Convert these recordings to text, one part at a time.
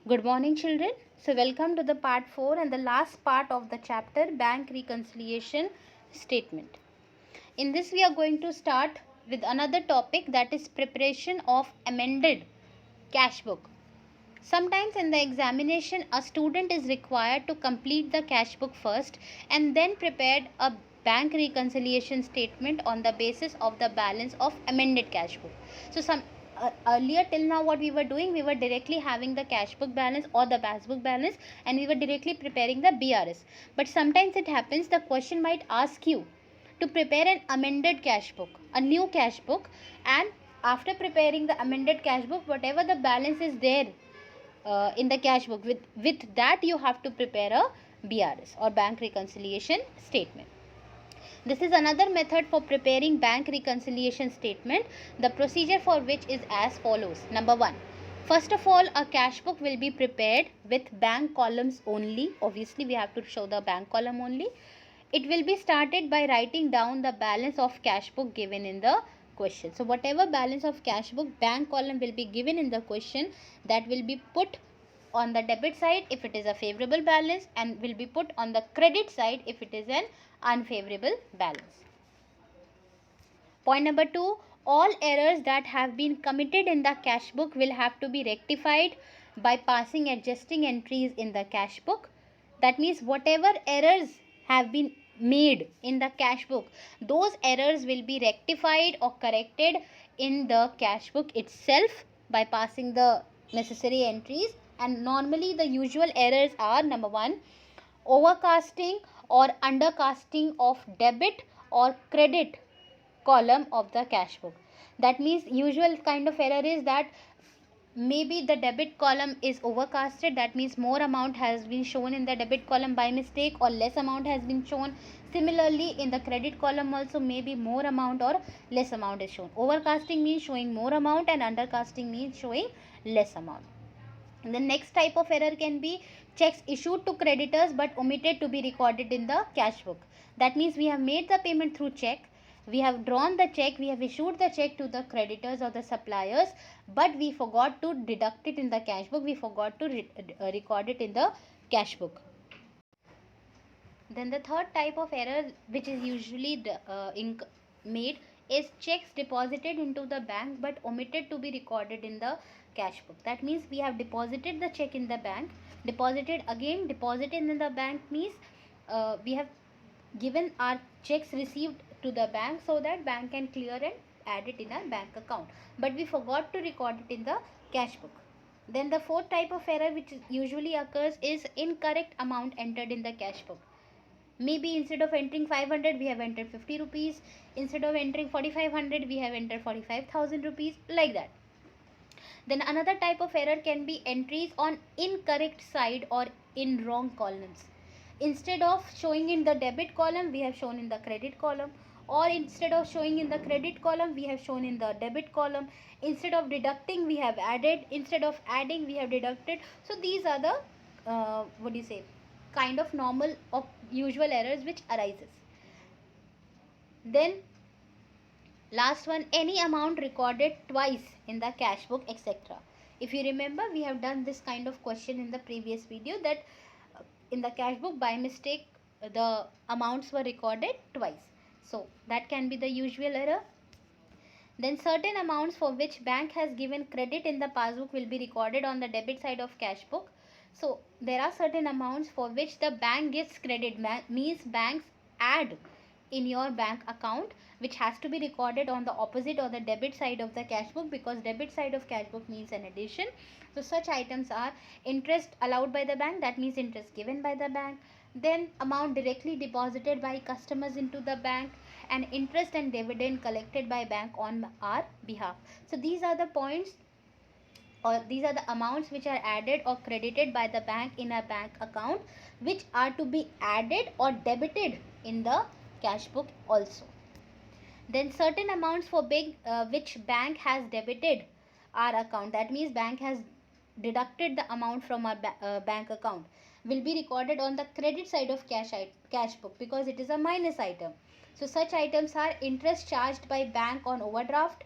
Good morning, children. So, welcome to the part 4 and the last part of the chapter Bank Reconciliation Statement. In this, we are going to start with another topic, that is preparation of amended cash book. Sometimes in the examination, a student is required to complete the cash book first and then prepare a bank reconciliation statement on the basis of the balance of amended cash book. So earlier till now what we were doing, we were directly having the cash book balance or the passbook balance and we were directly preparing the BRS. But sometimes it happens the question might ask you to prepare an amended cash book, a new cash book, and after preparing the amended cash book, whatever the balance is there in the cash book, with that you have to prepare a BRS or bank reconciliation statement. This is another method for preparing bank reconciliation statement, the procedure for which is as follows. Number 1, first of all, a cash book will be prepared with bank columns only. Obviously we have to show the bank column only. It will be started by writing down the balance of cash book given in the question. So whatever balance of cash book bank column will be given in the question, that will be put on the debit side if it is a favorable balance and will be put on the credit side if it is an unfavorable balance. Point number 2, all errors that have been committed in the cash book will have to be rectified by passing adjusting entries in the cash book. That means whatever errors have been made in the cash book, those errors will be rectified or corrected in the cash book itself by passing the necessary entries. And normally the usual errors are: number 1, overcasting or undercasting of debit or credit column of the cash book. That means usual kind of error is that maybe the debit column is overcasted, that means more amount has been shown in the debit column by mistake or less amount has been shown. Similarly in the credit column also maybe more amount or less amount is shown. Overcasting means showing more amount and undercasting means showing less amount. And the next type of error can be checks issued to creditors but omitted to be recorded in the cash book. That means we have made the payment through check, we have drawn the check, we have issued the check to the creditors or the suppliers, but we forgot to deduct it in the cash book, we forgot to record it in the cash book. Then the third type of error which is usually made is checks deposited into the bank but omitted to be recorded in the cash book. That means we have deposited the check in the bank, deposited in the bank means we have given our checks received to the bank so that bank can clear and add it in our bank account, but we forgot to record it in the cash book. Then the fourth type of error which usually occurs is incorrect amount entered in the cash book. Maybe instead of entering 500 we have entered 50 rupees, instead of entering 4500 we have entered 45,000 rupees, like that. Then another type of error can be entries on incorrect side or in wrong columns. Instead of showing in the debit column we have shown in the credit column, or instead of showing in the credit column we have shown in the debit column. Instead of deducting we have added, instead of adding we have deducted. So these are the kind of normal or usual errors which arises. Then last one, any amount recorded twice in the cash book, etc. If you remember, we have done this kind of question in the previous video, that in the cash book by mistake the amounts were recorded twice. So that can be the usual error. Then certain amounts for which bank has given credit in the passbook will be recorded on the debit side of cash book. So there are certain amounts for which the bank gives credit, means banks add in your bank account, which has to be recorded on the opposite or the debit side of the cash book, because debit side of cash book means an addition. So such items are interest allowed by the bank, that means interest given by the bank. Then amount directly deposited by customers into the bank, and interest and dividend collected by bank on our behalf. So these are the points, or these are the amounts which are added or credited by the bank in a bank account, which are to be added or debited in the cash book also. Then certain amounts for which bank has debited our account, that means bank has deducted the amount from our bank account, will be recorded on the credit side of cash book, because it is a minus item. So such items are interest charged by bank on overdraft,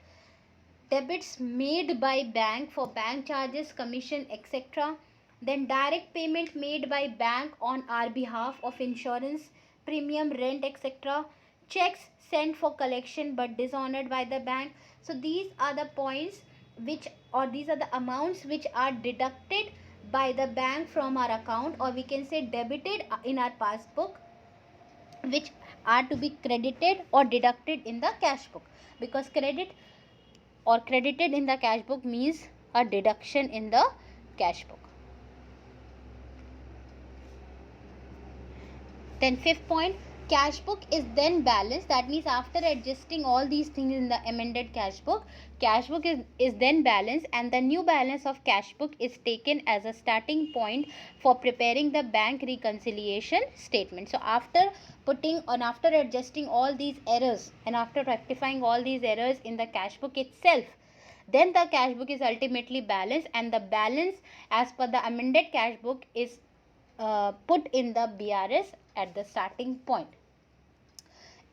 debits made by bank for bank charges, commission, etc., Then direct payment made by bank on our behalf of insurance, premium, rent, etc. Checks sent for collection but dishonored by the bank. So these are the points which, or these are the amounts which are deducted by the bank from our account, or we can say debited in our passbook, which are to be credited or deducted in the cash book, because credit or credited in the cash book means a deduction in the cash book. Then fifth point, cash book is then balanced. That means after adjusting all these things in the amended cash book is then balanced, and the new balance of cash book is taken as a starting point for preparing the bank reconciliation statement. So after adjusting all these errors and after rectifying all these errors in the cash book itself, then the cash book is ultimately balanced, and the balance as per the amended cash book is put in the BRS at the starting point.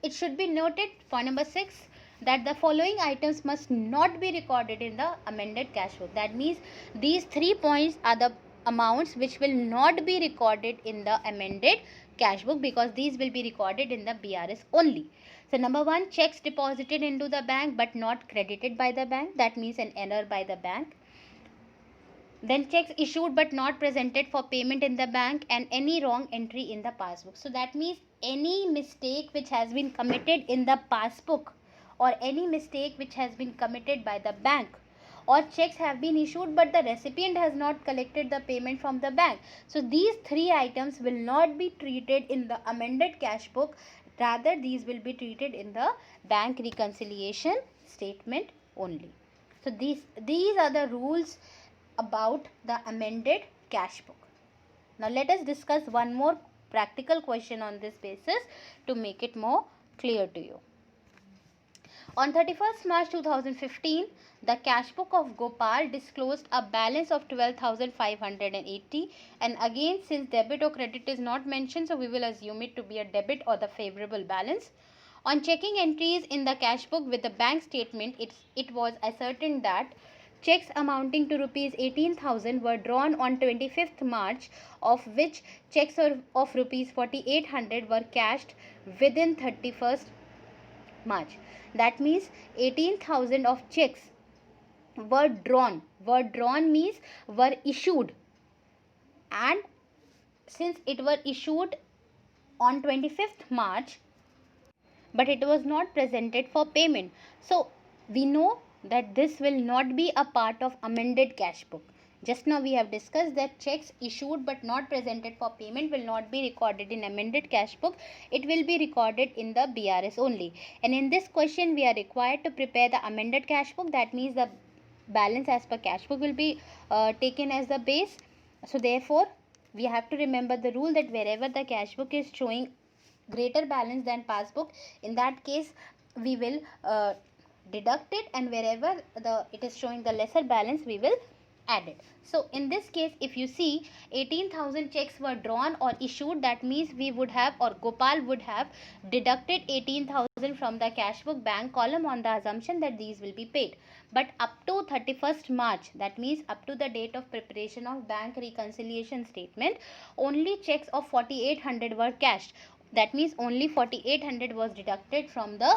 It should be noted, point number 6, that the following items must not be recorded in the amended cash book. That means these 3 points are the amounts which will not be recorded in the amended cash book, because these will be recorded in the BRS only. So number 1, checks deposited into the bank but not credited by the bank. That means an error by the bank. Then checks issued but not presented for payment in the bank, and any wrong entry in the passbook. So that means any mistake which has been committed in the passbook, or any mistake which has been committed by the bank, or checks have been issued but the recipient has not collected the payment from the bank. So these 3 items will not be treated in the amended cash book, rather these will be treated in the bank reconciliation statement only. So these are the rules about the amended cash book. Now let us discuss one more practical question on this basis to make it more clear to you. On 31st March 2015, the cash book of Gopal disclosed a balance of 12,580, and again, since debit or credit is not mentioned, so we will assume it to be a debit or the favorable balance. On checking entries in the cash book with the bank statement, it was ascertained that checks amounting to rupees 18,000 were drawn on 25th March, of which checks of rupees 4,800 were cashed within 31st March. That means 18,000 of checks were drawn. Were drawn means were issued, and since it were issued on 25th March, but it was not presented for payment, so we know that this will not be a part of amended cash book. Just now we have discussed that checks issued but not presented for payment will not be recorded in amended cash book. It will be recorded in the BRS only. And in this question we are required to prepare the amended cash book. That means the balance as per cash book will be taken as the base. So therefore we have to remember the rule that wherever the cash book is showing greater balance than passbook, in that case we will deduct it, and wherever it is showing the lesser balance we will add it. So in this case, if you see 18,000 checks were drawn or issued, that means we would have, or Gopal would have deducted 18,000 from the cash book bank column on the assumption that these will be paid. But up to 31st March, that means up to the date of preparation of bank reconciliation statement, only checks of 4,800 were cashed. That means only 4,800 was deducted from the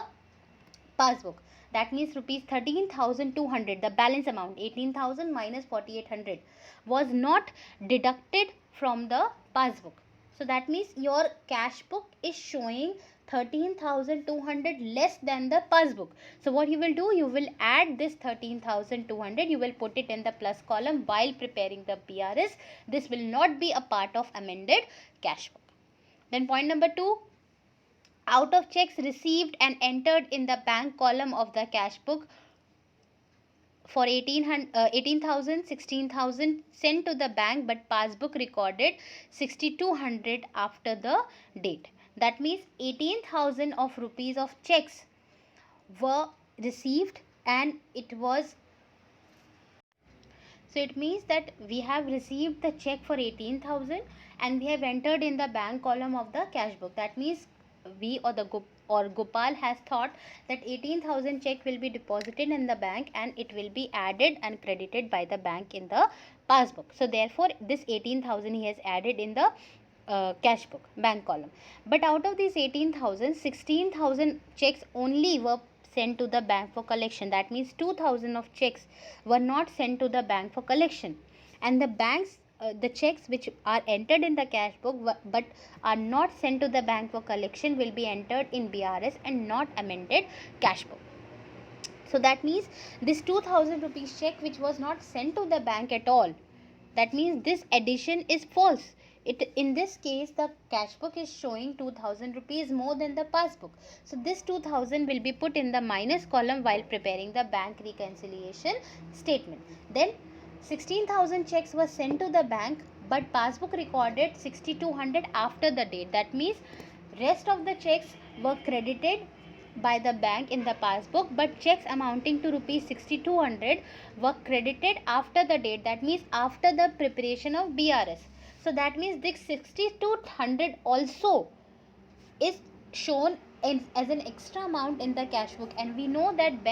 passbook. That means rupees 13,200, the balance amount 18,000 minus 4,800 was not deducted from the passbook. So that means your cash book is showing 13,200 less than the passbook. So what you will do, you will add this 13,200, you will put it in the plus column while preparing the BRS. This will not be a part of amended cash book. Then point number 2, out of checks received and entered in the bank column of the cash book for 18,000, 16,000 sent to the bank, but passbook recorded 6,200 after the date. That means 18,000 of rupees of checks were received, and it was, so it means that we have received the check for 18,000 and we have entered in the bank column of the cash book. That means we or Gopal has thought that 18,000 check will be deposited in the bank and it will be added and credited by the bank in the passbook. So therefore this 18,000 he has added in the cash book bank column. But out of these 18,000, 16,000 checks only were sent to the bank for collection. That means 2,000 of checks were not sent to the bank for collection, and the checks which are entered in the cash book but are not sent to the bank for collection will be entered in BRS and not amended cash book. So that means this 2,000 rupees check which was not sent to the bank at all, that means this addition is false. In this case the cash book is showing 2,000 rupees more than the passbook. So this 2,000 will be put in the minus column while preparing the bank reconciliation statement. Then 16,000 checks were sent to the bank, but passbook recorded 6,200 after the date. That means rest of the checks were credited by the bank in the passbook, but checks amounting to rupees 6,200 were credited after the date. That means after the preparation of BRS. So that means this 6,200 also is shown as an extra amount in the cash book, and we know that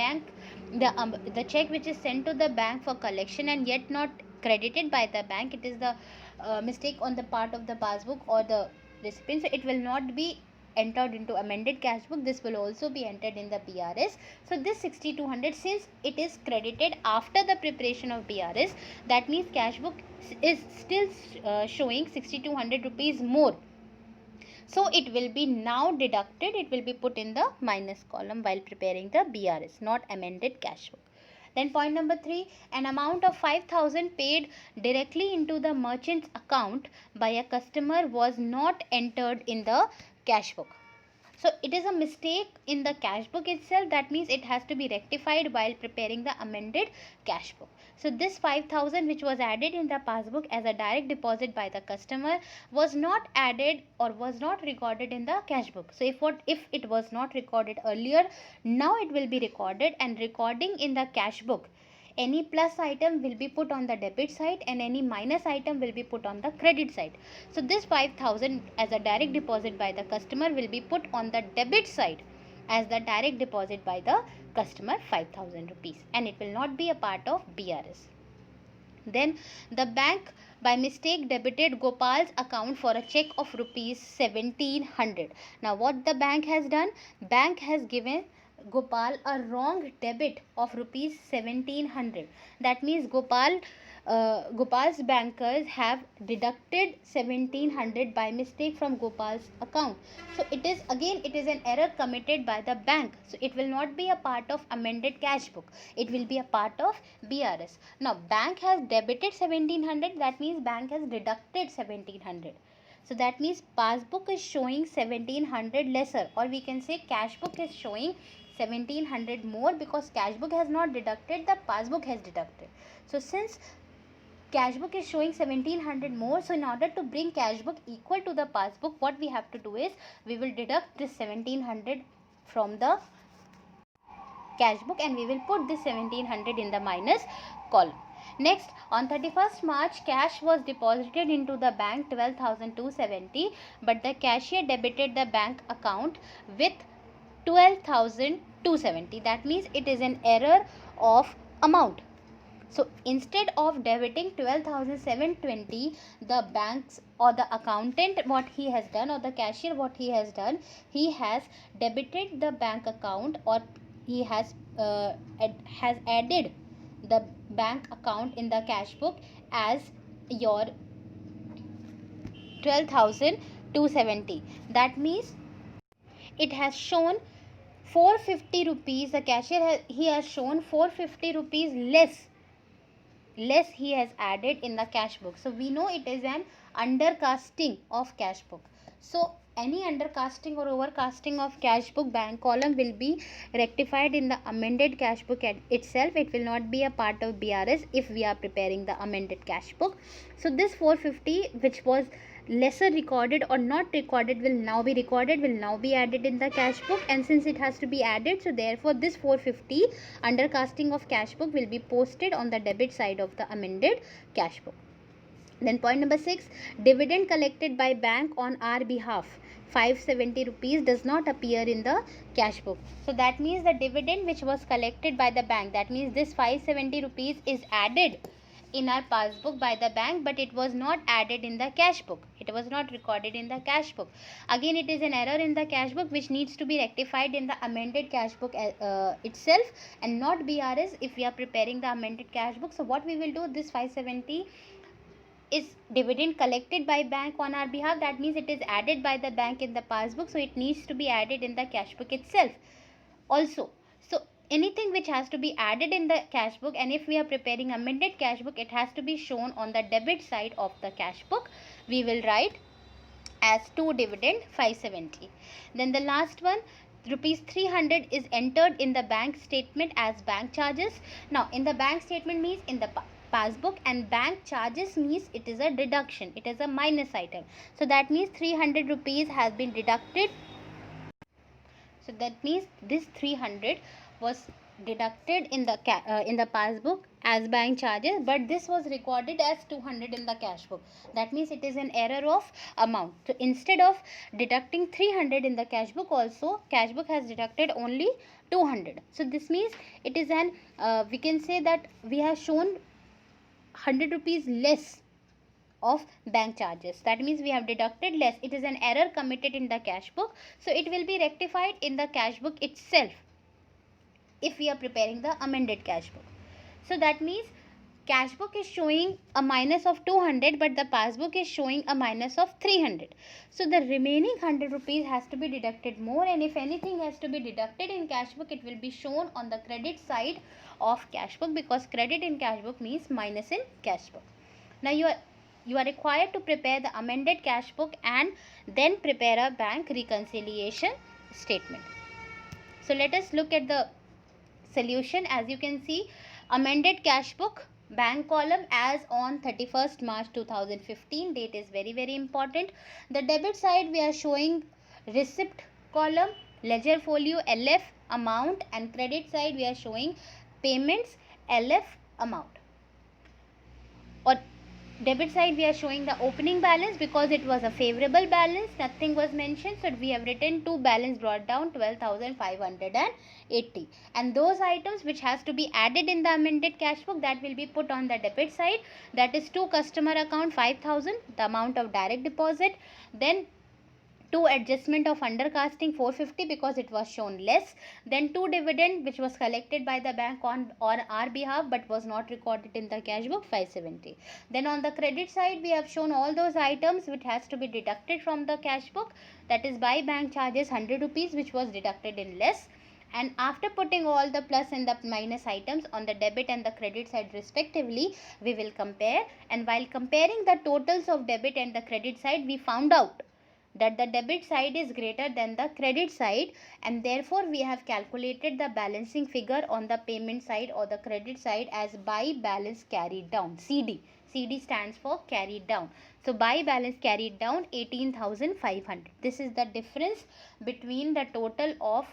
the check which is sent to the bank for collection and yet not credited by the bank, it is the mistake on the part of the passbook or the recipient. So it will not be entered into amended cash book. This will also be entered in the BRS. So this 6,200, since it is credited after the preparation of BRS, that means cash book is still showing 6,200 rupees more. So it will be now deducted, it will be put in the minus column while preparing the BRS, not amended cash book. Then point number 3, an amount of 5,000 paid directly into the merchant's account by a customer was not entered in the cash book. So it is a mistake in the cash book itself. That means it has to be rectified while preparing the amended cash book. So this 5,000 which was added in the passbook as a direct deposit by the customer was not added or was not recorded in the cash book. So if it was not recorded earlier, now it will be recorded, and recording in the cash book, any plus item will be put on the debit side and any minus item will be put on the credit side. So this 5,000 as a direct deposit by the customer will be put on the debit side as the direct deposit by the customer, 5,000 rupees, and it will not be a part of BRS. Then the bank by mistake debited Gopal's account for a check of rupees 1,700. Now what the bank has done? Bank has given Gopal a wrong debit of rupees 1,700. That means Gopal's bankers have deducted 1,700 by mistake from Gopal's account. So it is an error committed by the bank. So it will not be a part of amended cash book. It will be a part of BRS. Now bank has debited 1,700. That means bank has deducted 1,700. So that means passbook is showing 1,700 lesser, or we can say cash book is showing 1,700 more, because cash book has not deducted, the passbook has deducted. So since cash book is showing 1,700 more, so in order to bring cash book equal to the passbook, what we have to do is we will deduct this 1,700 from the cash book and we will put this 1,700 in the minus column. Next, on 31st March, cash was deposited into the bank 12,270, but the cashier debited the bank account with 12,270. That means it is an error of amount. So instead of debiting 12,720, the banks or the accountant, what he has done, or the cashier, what he has done, he has debited the bank account, or he has added the bank account in the cash book as your 12,270. That means it has shown 450 rupees. The cashier he has shown 450 rupees less he has added in the cash book. So we know it is an undercasting of cash book. So any undercasting or overcasting of cash book bank column will be rectified in the amended cash book itself. It will not be a part of BRS if we are preparing the amended cash book. So this 450 which was lesser recorded or not recorded will now be recorded, will now be added in the cash book, and since it has to be added, so therefore this 450 undercasting of cash book will be posted on the debit side of the amended cash book. Then point number 6, dividend collected by bank on our behalf 570 rupees does not appear in the cash book. So that means the dividend which was collected by the bank, that means this 570 rupees is added in our passbook by the bank, but it was not added in the cash book. It was not recorded in the cash book. Again, it is an error in the cash book which needs to be rectified in the amended cash book itself, and not BRS if we are preparing the amended cash book. So what we will do, this 570 is dividend collected by bank on our behalf. That means it is added by the bank in the passbook, so it needs to be added in the cash book itself also. So anything which has to be added in the cash book, and if we are preparing amended cash book, it has to be shown on the debit side of the cash book. We will write as to dividend 570. Then the last one, rupees 300 is entered in the bank statement as bank charges. Now in the bank statement means in the passbook, and bank charges means it is a deduction, it is a minus item. So that means 300 rupees has been deducted. So that means this 300 was deducted in the passbook as bank charges, but this was recorded as 200 in the cash book. That means it is an error of amount. So instead of deducting 300 in the cash book, also cash book has deducted only 200. So this means it is an we can say that we have shown 100 rupees less of bank charges. That means we have deducted less. It is an error committed in the cash book, so it will be rectified in the cash book itself if we are preparing the amended cash book. So that means cash book is showing a minus of 200, but the passbook is showing a minus of 300. So the remaining 100 rupees has to be deducted more, and if anything has to be deducted in cash book, it will be shown on the credit side of cash book, because credit in cash book means minus in cash book. Now you are required to prepare the amended cash book and then prepare a bank reconciliation statement. So let us look at the solution. As you can see, amended cash book, bank column as on 31st March 2015. Date is very important. The debit side we are showing receipt column, ledger folio, LF amount, and credit side we are showing payments, LF amount. Or debit side we are showing the opening balance, because it was a favorable balance, nothing was mentioned, so we have written to balance brought down 12,580, and those items which has to be added in the amended cash book, that will be put on the debit side. That is to customer account 5,000, the amount of direct deposit, then to adjustment of undercasting 450 because it was shown less, then to dividend which was collected by the bank on our behalf but was not recorded in the cash book 570. Then on the credit side we have shown all those items which has to be deducted from the cash book, that is by bank charges 100 rupees which was deducted in less. And after putting all the plus and the minus items on the debit and the credit side respectively, we will compare, and while comparing the totals of debit and the credit side, we found out that the debit side is greater than the credit side, and therefore we have calculated the balancing figure on the payment side or the credit side as by balance carried down, CD. CD stands for carried down. So by balance carried down 18,500. This is the difference between the total of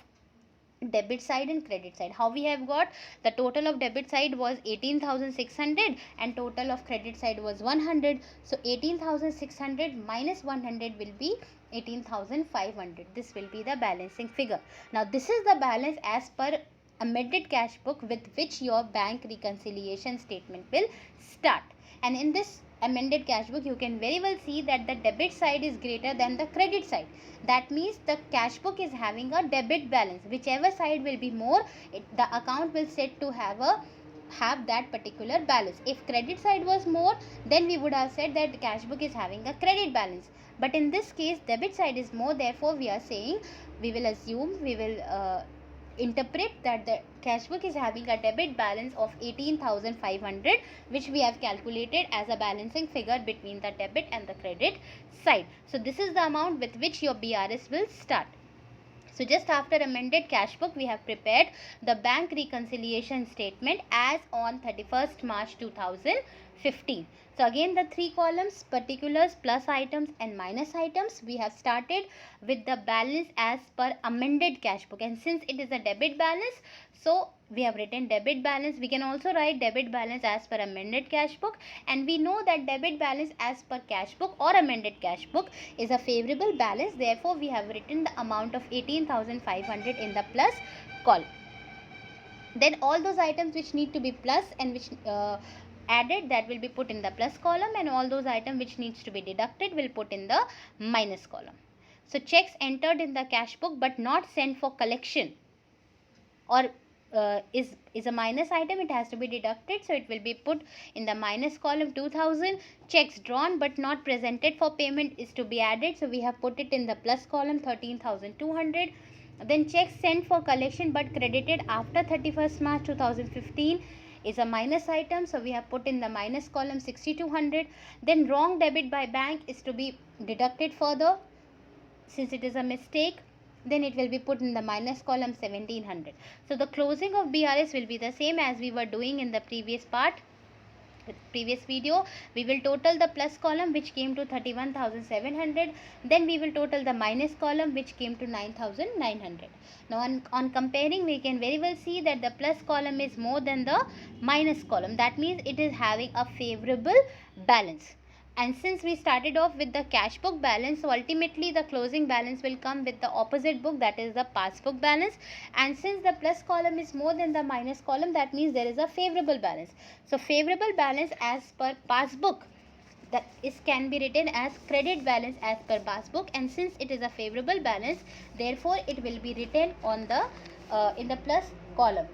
debit side and credit side. How we have got? The total of debit side was 18,600 and total of credit side was 100. So 18,600 minus 100 will be 18,500. This will be the balancing figure. Now this is the balance as per amended cash book with which your bank reconciliation statement will start. And in this amended cash book you can very well see that the debit side is greater than the credit side. That means the cash book is having a debit balance. Whichever side will be more, the account will set to have that particular balance. If credit side was more, then we would have said that the cash book is having a credit balance. But in this case debit side is more, therefore we are saying, we will assume, we will interpret that the cash book is having a debit balance of 18,500 which we have calculated as a balancing figure between the debit and the credit side. So this is the amount with which your BRS will start. So just after amended cash book we have prepared the bank reconciliation statement as on 31st March 2015. So again the three columns, particulars, plus items and minus items, we have started with the balance as per amended cash book, and since it is a debit balance, so we have written debit balance. We can also write debit balance as per amended cash book, and we know that debit balance as per cash book or amended cash book is a favorable balance, therefore we have written the amount of 18,500 in the plus column. Then all those items which need to be plus and which added, that will be put in the plus column, and all those items which needs to be deducted will put in the minus column. So checks entered in the cash book but not sent for collection or is a minus item, it has to be deducted, so it will be put in the minus column. 2000. Checks drawn but not presented for payment is to be added, so we have put it in the plus column. 13,200. Then checks sent for collection but credited after 31st March 2015 is a minus item, so we have put in the minus column. 6,200. Then wrong debit by bank is to be deducted further since it is a mistake, then it will be put in the minus column. 1,700. So the closing of BRS will be the same as we were doing in the previous video. We will total the plus column which came to 31,700, then we will total the minus column which came to 9,900. Now on comparing, we can very well see that the plus column is more than the minus column, that means it is having a favorable balance. And since we started off with the cash book balance, so ultimately the closing balance will come with the opposite book, that is the passbook balance. And since the plus column is more than the minus column, that means there is a favorable balance. So favorable balance as per passbook, that is can be written as credit balance as per passbook, and since it is a favorable balance, therefore it will be written on the in the plus column.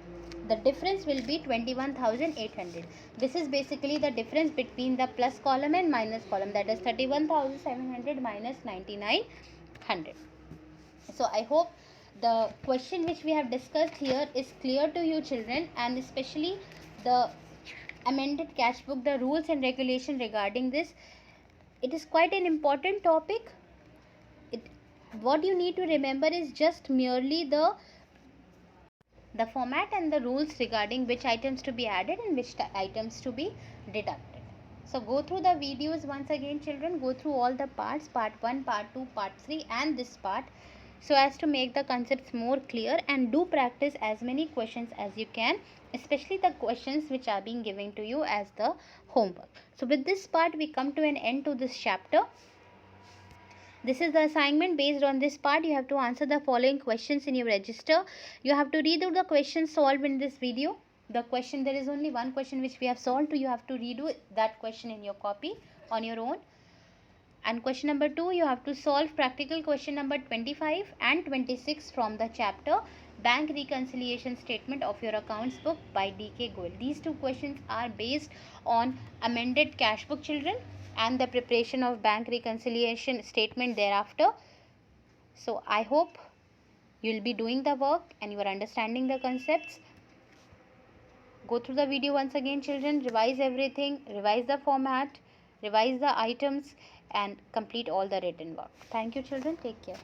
The difference will be 21,800. This is basically the difference between the plus column and minus column, that is 31,700 minus 9,900. So I hope the question which we have discussed here is clear to you children, and especially the amended cash book, the rules and regulation regarding this. It is quite an important topic. What you need to remember is just merely the format and the rules regarding which items to be added and which items to be deducted. So go through the videos once again children, go through all the parts, part 1, part 2, part 3 and this part, so as to make the concepts more clear, and do practice as many questions as you can, especially the questions which are being given to you as the homework. So with this part we come to an end to this chapter. This is the assignment. Based on this part, you have to answer the following questions in your register. You have to redo the questions solved in this video. The question, there is only one question which we have solved. You have to redo that question in your copy on your own. And question number 2, you have to solve practical question number 25 and 26 from the chapter Bank Reconciliation Statement of your accounts book by D.K. Goyal. These two questions are based on amended cash book children and the preparation of bank reconciliation statement thereafter. So I hope you will be doing the work and you are understanding the concepts. Go through the video once again children, revise everything, revise the format, revise the items and complete all the written work. Thank you children, take care.